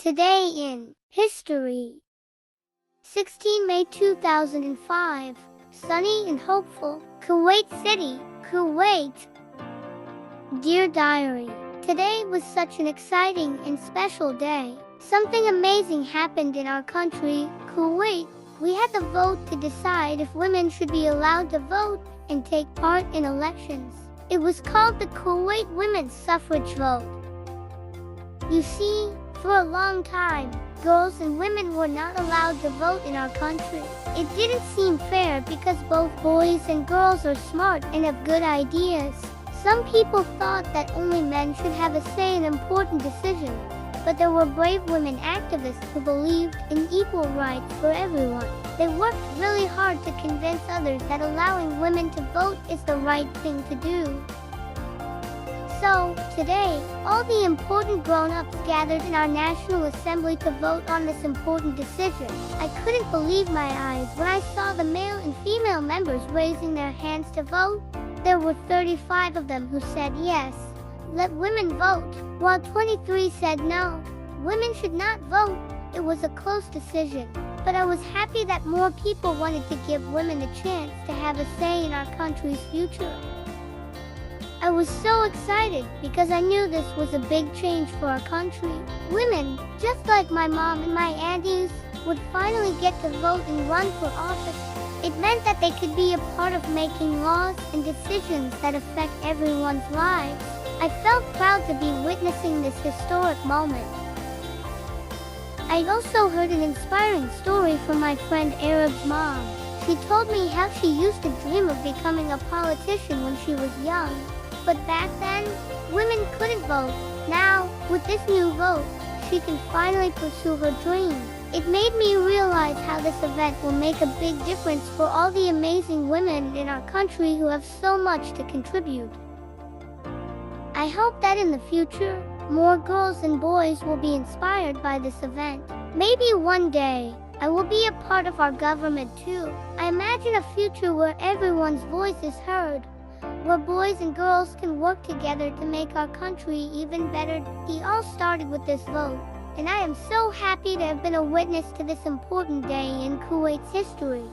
Today in history. 16 May 2005. Sunny and hopeful. Kuwait City, Kuwait. Dear Diary, today was such an exciting and special day. Something amazing happened in our country, Kuwait. We had the vote to decide if women should be allowed to vote and take part in elections. It was called the Kuwait Women's Suffrage vote. You see, for a long time, girls and women were not allowed to vote in our country. It didn't seem fair because both boys and girls are smart and have good ideas. Some people thought that only men should have a say in important decisions, but there were brave women activists who believed in equal rights for everyone. They worked really hard to convince others that allowing women to vote is the right thing to do. So, today, all the important grown-ups gathered in our National Assembly to vote on this important decision. I couldn't believe my eyes when I saw the male and female members raising their hands to vote. There were 35 of them who said yes, let women vote, while 23 said no, women should not vote. It was a close decision, but I was happy that more people wanted to give women a chance to have a say in our country's future. I was so excited because I knew this was a big change for our country. Women, just like my mom and my aunties, would finally get to vote and run for office. It meant that they could be a part of making laws and decisions that affect everyone's lives. I felt proud to be witnessing this historic moment. I also heard an inspiring story from my friend Arab's mom. She told me how she used to dream of becoming a politician when she was young. But back then, women couldn't vote. Now, with this new vote, she can finally pursue her dream. It made me realize how this event will make a big difference for all the amazing women in our country who have so much to contribute. I hope that in the future, more girls and boys will be inspired by this event. Maybe one day, I will be a part of our government too. I imagine a future where everyone's voice is heard, where boys and girls can work together to make our country even better. It all started with this vote, and I am so happy to have been a witness to this important day in Kuwait's history.